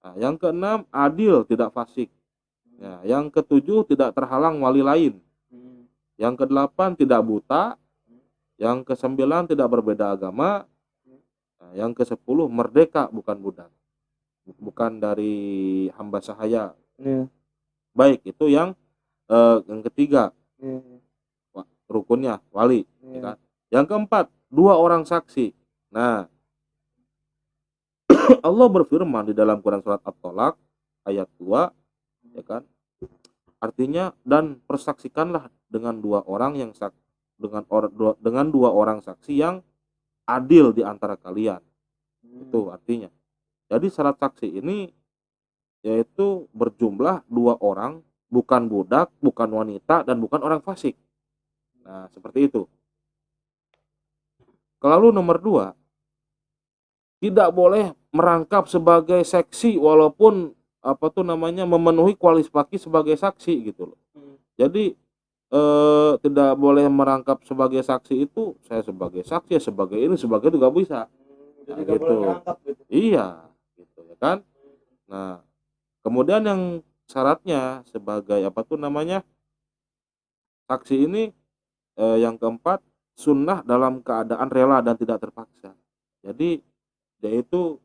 Speaker 1: Nah, yang keenam, adil, tidak fasik. Ya, yang ketujuh, tidak terhalang wali lain. Yang kedelapan, tidak buta. Yang kesembilan, tidak berbeda agama. Nah, yang kesepuluh, merdeka, bukan budak. Bukan dari hamba sahaya.
Speaker 2: Iya.
Speaker 1: Baik, itu yang ketiga, rukunnya wali. Ya kan? Yang keempat, 2 orang saksi. Nah, Allah berfirman di dalam Quran surat At-Tolak ayat 2, ya kan? Artinya, dan persaksikanlah dengan 2 orang yang dengan 2 orang saksi yang adil di antara kalian. Itu artinya. Jadi syarat saksi ini yaitu berjumlah 2 orang, bukan budak, bukan wanita, dan bukan orang fasik. Nah, seperti itu. Lalu nomor 2, tidak boleh merangkap sebagai saksi walaupun memenuhi kualifikasi sebagai saksi gitu loh. Jadi tidak boleh merangkap sebagai saksi itu, saya sebagai saksi, sebagai ini, sebagai itu gak bisa. Nah, gitu. Iya, gitu ya kan. Nah, kemudian yang syaratnya sebagai saksi ini, yang keempat, sunnah dalam keadaan rela dan tidak terpaksa. Jadi dia itu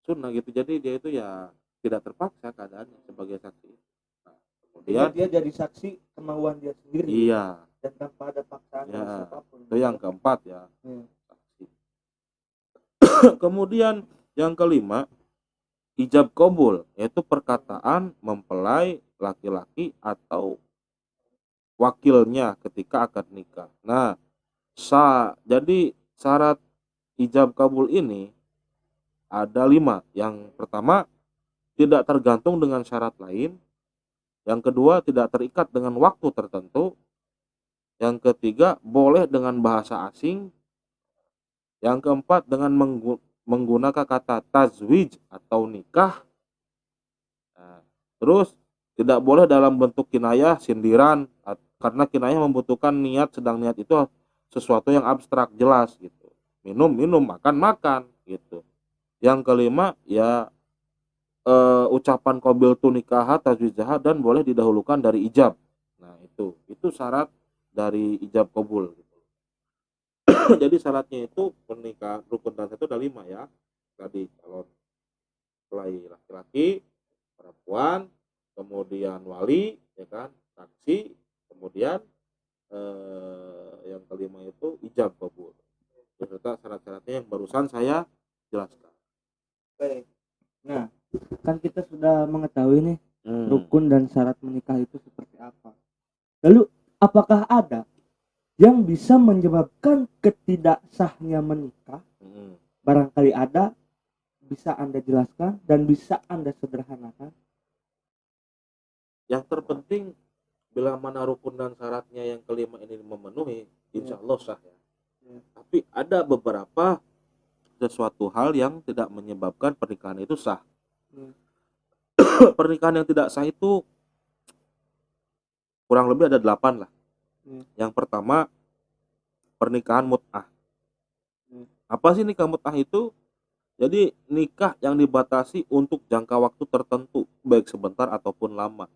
Speaker 1: sunnah gitu, jadi dia itu ya tidak terpaksa keadaannya sebagai saksi. Nah, kemudian
Speaker 2: dia jadi saksi kemauan dia sendiri.
Speaker 1: Iya.
Speaker 2: Dan tanpa ada paksaan
Speaker 1: Ya,
Speaker 2: siapapun.
Speaker 1: itu yang keempat ya. Saksi. Kemudian yang kelima, ijab qabul, yaitu perkataan mempelai laki-laki atau wakilnya ketika akad nikah. Nah, jadi syarat ijab kabul ini ada 5. Yang pertama, tidak tergantung dengan syarat lain. Yang kedua, tidak terikat dengan waktu tertentu. Yang ketiga, boleh dengan bahasa asing. Yang keempat, dengan menggunakan kata tazwij atau nikah. Nah, terus tidak boleh dalam bentuk kinayah, sindiran, karena kinayah membutuhkan niat, sedang niat itu sesuatu yang abstrak, jelas gitu. Minum, makan gitu. Yang kelima, ya ucapan qabiltu nikah tazwijah, dan boleh didahulukan dari ijab. Nah, itu syarat dari ijab qabul gitu. Jadi syaratnya itu menikah rukun dan itu ada 5 ya. Tadi calon mempelai laki-laki, perempuan, kemudian wali, ya kan, saksi, kemudian yang kelima itu ijab qabul beserta syarat-syaratnya yang barusan saya jelaskan.
Speaker 2: Baik. Nah, kan kita sudah mengetahui nih rukun dan syarat menikah itu seperti apa. Lalu apakah ada yang bisa menyebabkan ketidaksahnya menikah? Barangkali ada, bisa Anda jelaskan dan bisa Anda sederhanakan.
Speaker 1: Yang terpenting, bila mana rukun dan syaratnya yang kelima ini memenuhi, insya Allah sah ya. Tapi ada beberapa sesuatu hal yang tidak menyebabkan pernikahan itu sah. Pernikahan yang tidak sah itu kurang lebih ada 8 lah. Yang pertama, pernikahan mut'ah. Apa sih nikah mut'ah itu? Jadi nikah yang dibatasi untuk jangka waktu tertentu, baik sebentar ataupun lama.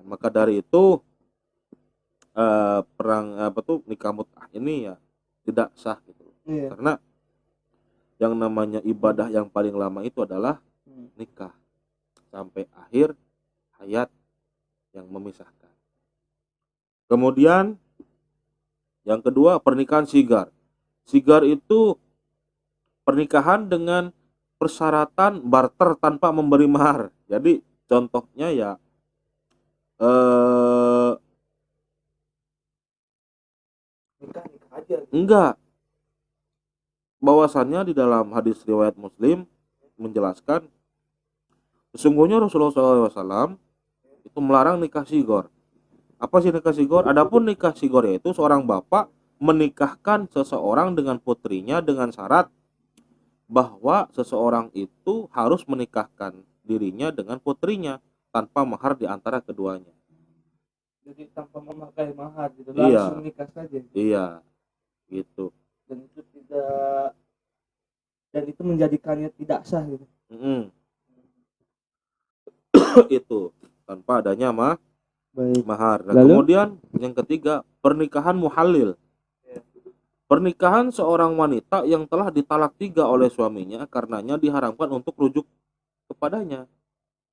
Speaker 1: Maka dari itu nikah mut'ah ini ya tidak sah gitu. Karena yang namanya ibadah yang paling lama itu adalah nikah sampai akhir hayat yang memisahkan. Kemudian yang kedua, pernikahan sigar. Sigar itu pernikahan dengan persyaratan barter tanpa memberi mahar. Jadi contohnya ya eh
Speaker 2: Nikah nikah aja gitu.
Speaker 1: enggak, bahwasannya di dalam hadis riwayat Muslim menjelaskan sesungguhnya Rasulullah SAW itu melarang nikah sigor. Apa sih nikah sigor? Adapun nikah sigor yaitu seorang bapak menikahkan seseorang dengan putrinya dengan syarat bahwa seseorang itu harus menikahkan dirinya dengan putrinya tanpa mahar di antara keduanya.
Speaker 2: Jadi tanpa memakai mahar gitu,
Speaker 1: Iya,
Speaker 2: langsung nikah saja.
Speaker 1: iya, gitu.
Speaker 2: Dan itu tidak, dan itu menjadikannya tidak sah gitu.
Speaker 1: Mm-mm. Itu tanpa adanya
Speaker 2: Baik.
Speaker 1: mahar. Nah,
Speaker 2: Lalu?
Speaker 1: kemudian yang ketiga, pernikahan muhalil. Pernikahan seorang wanita yang telah ditalak 3 oleh suaminya karenanya diharamkan untuk rujuk kepadanya.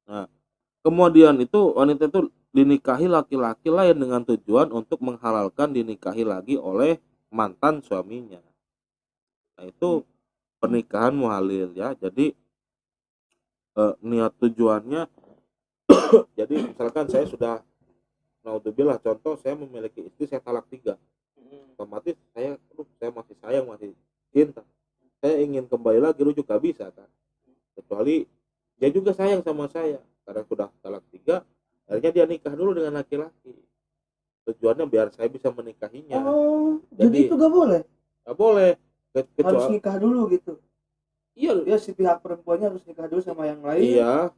Speaker 1: Nah, kemudian itu wanita itu dinikahi laki-laki lain dengan tujuan untuk menghalalkan dinikahi lagi oleh mantan suaminya. Nah, itu pernikahan muhalil ya. Jadi niat tujuannya jadi misalkan saya sudah naudzubillah, contoh saya memiliki istri, saya talak 3, otomatis saya masih sayang, masih cinta, saya ingin kembali lagi rujuk gak bisa kan, kecuali dia juga sayang sama saya karena sudah talak 3, akhirnya dia nikah dulu dengan laki-laki, tujuannya biar saya bisa menikahinya.
Speaker 2: Oh, jadi itu gak boleh,
Speaker 1: Gak boleh
Speaker 2: harus
Speaker 1: kecuali
Speaker 2: nikah dulu gitu.
Speaker 1: iya
Speaker 2: Ya si pihak perempuannya harus nikah dulu sama yang lain.
Speaker 1: iya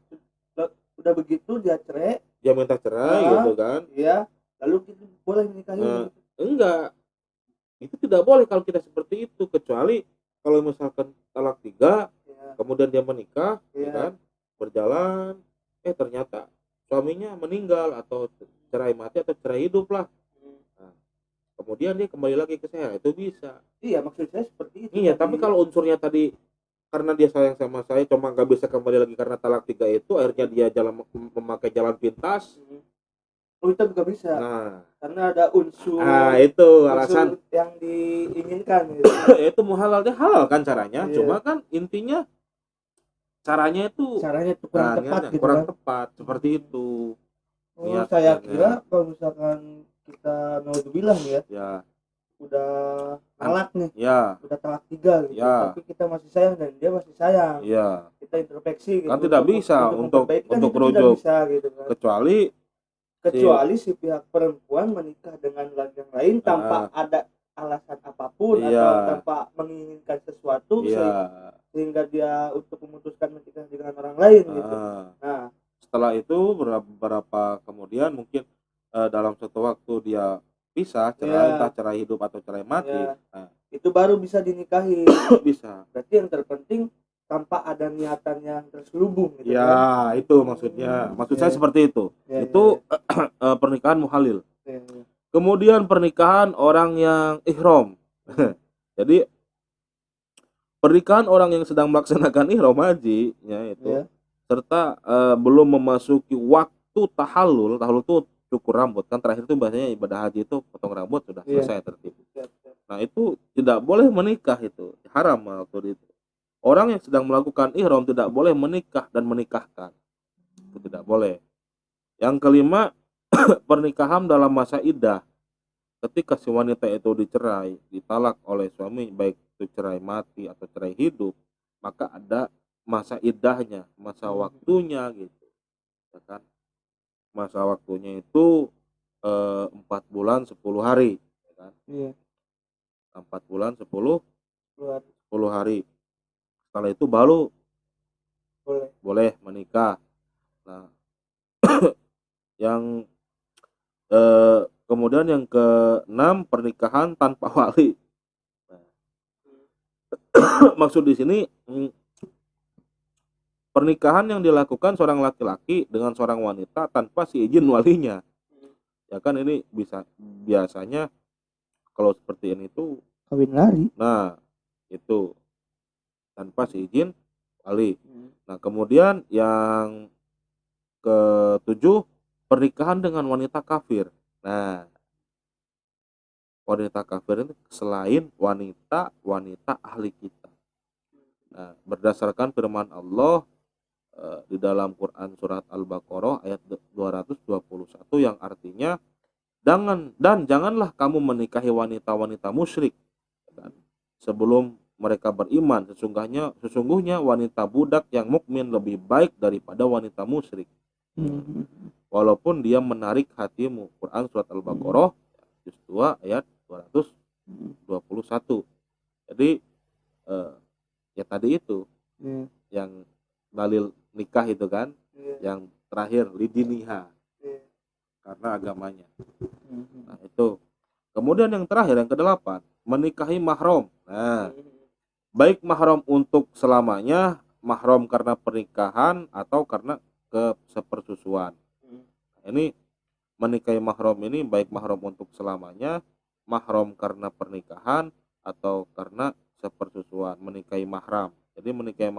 Speaker 2: Udah begitu dia cerai.
Speaker 1: dia minta cerai gitu kan.
Speaker 2: Iya. Lalu kita boleh menikahi gitu.
Speaker 1: Enggak, itu tidak boleh kalau kita seperti itu, kecuali kalau misalkan talak 3
Speaker 2: Ya.
Speaker 1: kemudian dia menikah ya
Speaker 2: Iya.
Speaker 1: kan, berjalan ternyata suaminya meninggal atau cerai mati atau cerai hidup lah. Nah, kemudian dia kembali lagi ke saya, itu bisa.
Speaker 2: Iya, maksud saya seperti itu.
Speaker 1: Iya, tapi kalau unsurnya tadi karena dia sayang sama saya cuma nggak bisa kembali lagi karena talak 3 itu, akhirnya dia memakai jalan pintas.
Speaker 2: Oh, itu juga bisa.
Speaker 1: Nah,
Speaker 2: karena ada unsur
Speaker 1: itu alasan
Speaker 2: yang diinginkan gitu.
Speaker 1: itu muhalal, dia halal kan caranya.
Speaker 2: Iya.
Speaker 1: Cuma kan intinya caranya itu
Speaker 2: kurang tepat gitu
Speaker 1: kurang
Speaker 2: kan.
Speaker 1: tepat seperti itu.
Speaker 2: Saya kira kalau misalkan kita naudzubillah nih
Speaker 1: ya
Speaker 2: udah talak nih,
Speaker 1: ya
Speaker 2: udah talak 3 gitu,
Speaker 1: ya,
Speaker 2: tapi kita masih sayang dan dia masih sayang,
Speaker 1: ya
Speaker 2: kita introspeksi gitu,
Speaker 1: kan tidak bisa untuk rujuk
Speaker 2: bisa gitu kan, kecuali si pihak perempuan menikah dengan laki yang lain tanpa ada alasan apapun atau tanpa menginginkan sesuatu sehingga dia untuk memutuskan menikah dengan orang lain gitu. Nah,
Speaker 1: setelah itu beberapa kemudian mungkin dalam suatu waktu dia bisa cerai, entah cerai hidup atau cerai mati, nah,
Speaker 2: itu baru bisa dinikahi.
Speaker 1: bisa.
Speaker 2: Berarti yang terpenting tanpa ada niatan yang terselubung gitu
Speaker 1: ya kan? Itu maksudnya, saya seperti itu. Itu pernikahan muhalil. Kemudian pernikahan orang yang ihram. Jadi pernikahan orang yang sedang melaksanakan ihram haji ya itu serta belum memasuki waktu tahallul itu cukur rambut kan, terakhir itu biasanya ibadah haji itu potong rambut sudah selesai tertib. Nah, itu tidak boleh menikah, itu haram waktu itu. Orang yang sedang melakukan ihram tidak boleh menikah dan menikahkan, itu tidak boleh. Yang kelima, pernikahan dalam masa iddah. Ketika si wanita itu dicerai, ditalak oleh suami, baik itu cerai mati atau cerai hidup, maka ada masa iddahnya, masa waktunya gitu, ya kan? Masa waktunya itu 4 bulan 10 hari, ya kan? 4 bulan 10 hari. Setelah itu baru boleh menikah. Nah, yang kemudian yang ke-6, pernikahan tanpa wali. Nah, maksud di sini pernikahan yang dilakukan seorang laki-laki dengan seorang wanita tanpa si izin walinya. Ya kan, ini bisa biasanya kalau seperti ini tuh
Speaker 2: kawin lari.
Speaker 1: Nah, itu tanpa si izin wali. Nah, kemudian yang ke-7, pernikahan dengan wanita kafir. Nah, wanita kafir itu selain wanita ahli kita. Nah, berdasarkan firman Allah di dalam Quran surat Al-Baqarah ayat 221 yang artinya janganlah kamu menikahi wanita-wanita musyrik kan, sebelum mereka beriman. Sesungguhnya wanita budak yang mukmin lebih baik daripada wanita musyrik, walaupun dia menarik hatimu. Quran surat Al-Baqarah juz 2 ayat 221. Jadi ya tadi itu yang dalil nikah itu kan, yang terakhir lidiniha, karena agamanya. Nah itu. Kemudian yang terakhir, yang ke-8, menikahi mahram. Nah, baik mahram untuk selamanya, mahram karena pernikahan, atau karena sepersusuan. Ini menikahi mahram ini baik mahram untuk selamanya, mahram karena pernikahan, atau karena sepersusuan. Menikahi mahram. Jadi menikahi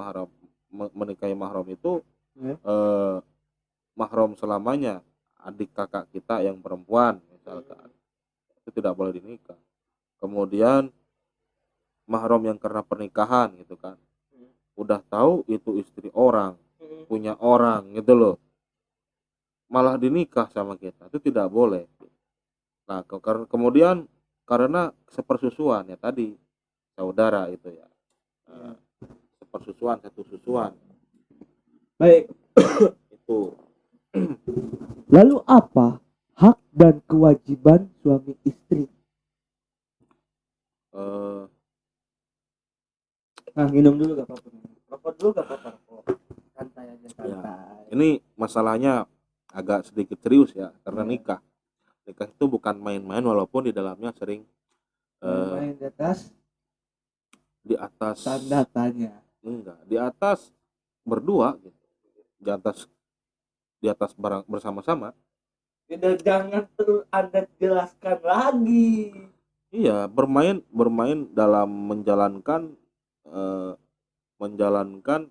Speaker 1: mahram itu mahram selamanya, adik kakak kita yang perempuan misalkan, itu tidak boleh dinikah. Kemudian mahram yang karena pernikahan gitu kan, udah tahu itu istri orang, punya orang gitu loh, malah dinikah sama kita, itu tidak boleh. Nah kemudian karena sepersusuan ya tadi, saudara itu ya, sepersusuan, satu susuan.
Speaker 2: Baik.
Speaker 1: Itu.
Speaker 2: Lalu apa hak dan kewajiban suami istri? Nah, minum dulu gak apa-apa. Rokok dulu gak apa-apa. Santai aja, santai.
Speaker 1: Ya, ini masalahnya agak sedikit serius ya, karena nikah itu bukan main-main, walaupun di dalamnya sering
Speaker 2: main di atas tanda tanya.
Speaker 1: Enggak, di atas berdua gitu. Di atas barang bersama-sama.
Speaker 2: Udah, jangan terus Anda jelaskan lagi.
Speaker 1: Iya, bermain dalam menjalankan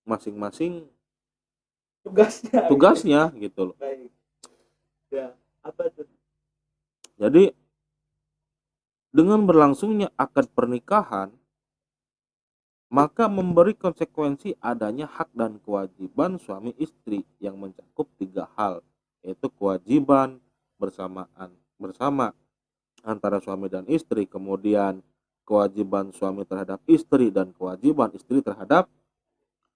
Speaker 1: masing-masing tugasnya gitu loh.
Speaker 2: Baik. Ya, apa tuh?
Speaker 1: Jadi dengan berlangsungnya akad pernikahan, maka memberi konsekuensi adanya hak dan kewajiban suami istri yang mencakup 3 hal, yaitu kewajiban bersama antara suami dan istri, kemudian kewajiban suami terhadap istri, dan kewajiban istri terhadap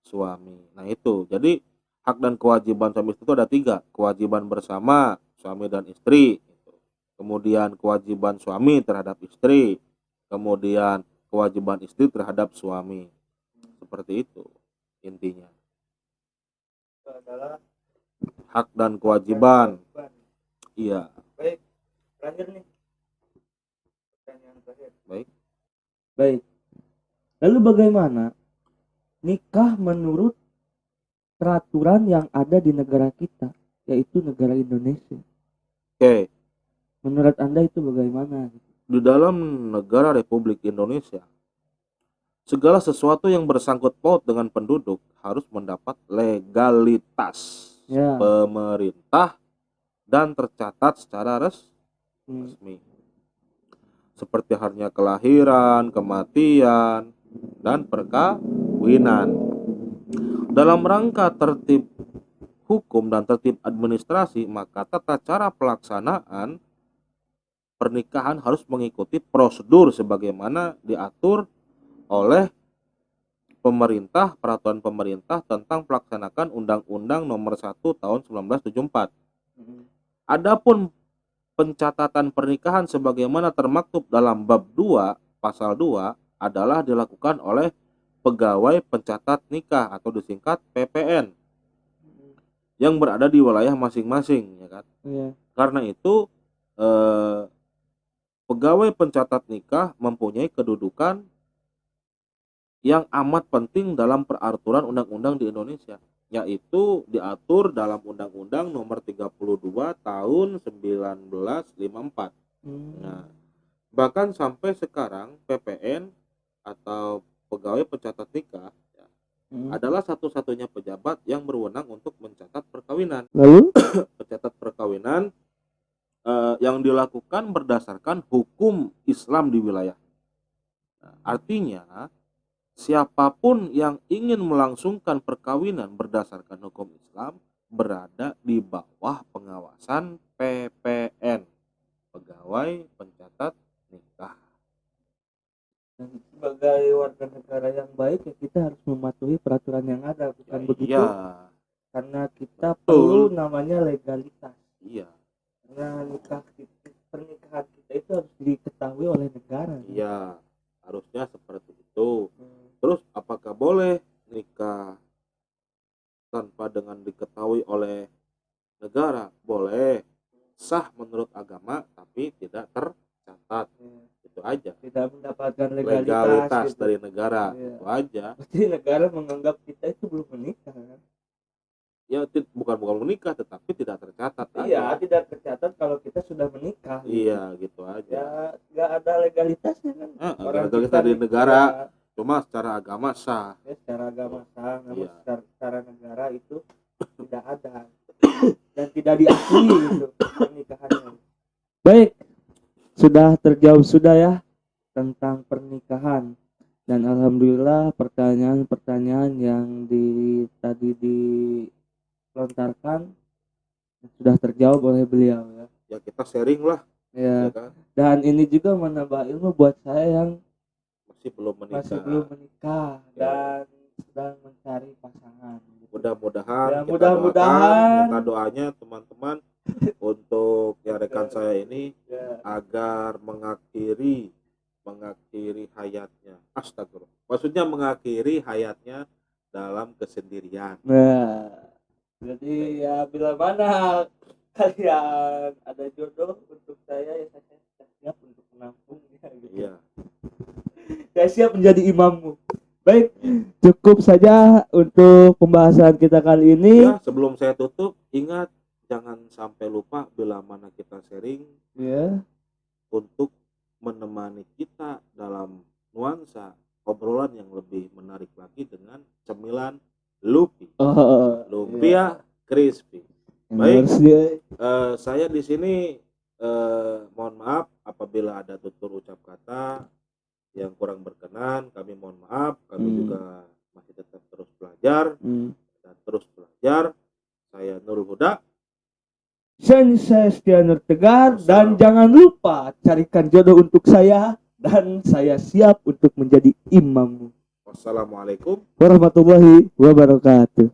Speaker 1: suami. Nah itu, jadi hak dan kewajiban suami istri itu ada 3, kewajiban bersama suami dan istri, kemudian kewajiban suami terhadap istri, kemudian kewajiban istri terhadap suami. Seperti itu intinya.
Speaker 2: Itu adalah
Speaker 1: hak dan kewajiban. Iya.
Speaker 2: Baik, terakhir nih. Pertanyaan terakhir.
Speaker 1: Baik.
Speaker 2: Lalu bagaimana nikah menurut peraturan yang ada di negara kita, yaitu negara Indonesia?
Speaker 1: Oke.
Speaker 2: Menurut Anda itu bagaimana?
Speaker 1: Di dalam negara Republik Indonesia, segala sesuatu yang bersangkut paut dengan penduduk harus mendapat legalitas pemerintah dan tercatat secara resmi. Seperti halnya kelahiran, kematian, dan perkawinan. Dalam rangka tertib hukum dan tertib administrasi, maka tata cara pelaksanaan pernikahan harus mengikuti prosedur sebagaimana diatur oleh pemerintah, peraturan pemerintah tentang pelaksanaan Undang-Undang Nomor 1 Tahun 1974. Adapun pencatatan pernikahan sebagaimana termaktub dalam bab 2 pasal 2 adalah dilakukan oleh pegawai pencatat nikah atau disingkat PPN yang berada di wilayah masing-masing, ya kan? Karena itu pegawai pencatat nikah mempunyai kedudukan yang amat penting dalam peraturan undang-undang di Indonesia, yaitu diatur dalam Undang-Undang Nomor 32 Tahun 1954. Nah, bahkan sampai sekarang PPN atau pegawai pencatat nikah adalah satu-satunya pejabat yang berwenang untuk mencatat perkawinan.
Speaker 2: Lalu
Speaker 1: pencatat perkawinan yang dilakukan berdasarkan hukum Islam di wilayah. Nah, artinya siapapun yang ingin melangsungkan perkawinan berdasarkan hukum Islam berada di bawah pengawasan PPN, pegawai pencatat nikah.
Speaker 2: Dan sebagai warga negara yang baik ya kita harus mematuhi peraturan yang ada, bukan begitu?
Speaker 1: Iya,
Speaker 2: Karena kita
Speaker 1: betul.
Speaker 2: perlu namanya legalitas.
Speaker 1: Iya,
Speaker 2: Karena pernikahan kita itu harus diketahui oleh negara.
Speaker 1: iya, harusnya seperti itu.
Speaker 2: Hmm.
Speaker 1: Terus apakah boleh nikah tanpa dengan diketahui oleh negara? Boleh, sah menurut agama tapi tidak tercatat.
Speaker 2: Ya.
Speaker 1: Itu aja.
Speaker 2: Tidak mendapatkan
Speaker 1: Legalitas
Speaker 2: gitu.
Speaker 1: dari negara.
Speaker 2: Iya.
Speaker 1: Itu aja.
Speaker 2: Berarti negara menganggap kita itu belum menikah kan?
Speaker 1: Ya bukan menikah tetapi tidak tercatat
Speaker 2: Iya,
Speaker 1: aja.
Speaker 2: tidak tercatat kalau kita sudah menikah.
Speaker 1: Iya, gitu aja.
Speaker 2: Ya, nggak ada legalitasnya kan?
Speaker 1: Legalitas
Speaker 2: kita
Speaker 1: dari
Speaker 2: nih,
Speaker 1: negara.
Speaker 2: ya,
Speaker 1: Cuma secara agama sah.
Speaker 2: ya, secara agama sah, namun
Speaker 1: Iya.
Speaker 2: secara negara itu tidak ada dan tidak diakui itu pernikahannya. Baik, sudah terjawab sudah ya tentang pernikahan, dan alhamdulillah pertanyaan-pertanyaan yang tadi dilontarkan sudah terjawab oleh beliau ya.
Speaker 1: Ya kita sharing lah,
Speaker 2: Ya,
Speaker 1: ya kan?
Speaker 2: dan ini juga menambah ilmu buat saya yang
Speaker 1: Masih belum menikah.
Speaker 2: masih belum menikah
Speaker 1: Ya.
Speaker 2: dan sedang mencari pasangan.
Speaker 1: Mudah-mudahan
Speaker 2: Ya,
Speaker 1: kita
Speaker 2: mudah-mudahan.
Speaker 1: minta doanya teman-teman untuk ya rekan saya ini
Speaker 2: Ya.
Speaker 1: agar mengakhiri hayatnya. Astagfirullah. Maksudnya mengakhiri hayatnya dalam kesendirian.
Speaker 2: Nah, jadi ya bila mana kalian ada jodoh untuk saya ya saya siap untuk menampung ya, gitu.
Speaker 1: Iya.
Speaker 2: Saya siap menjadi imammu. Baik, cukup saja untuk pembahasan kita kali ini.
Speaker 1: Ya, sebelum saya tutup, ingat jangan sampai lupa bila mana kita sharing
Speaker 2: Ya.
Speaker 1: untuk menemani kita dalam nuansa obrolan yang lebih menarik lagi dengan cemilan lumpia.
Speaker 2: Oh,
Speaker 1: Lumpia crispy.
Speaker 2: yang
Speaker 1: Baik.
Speaker 2: harus dia-
Speaker 1: Saya di sini mohon maaf apabila ada tutur ucap kata yang kurang berkenan, kami mohon maaf. Kami juga masih tetap terus belajar dan terus belajar. Saya Nurul Huda.
Speaker 2: Saya Setia Nur Tegar, dan jangan lupa carikan jodoh untuk saya dan saya siap untuk menjadi imammu.
Speaker 1: Wassalamualaikum
Speaker 2: Warahmatullahi wabarakatuh.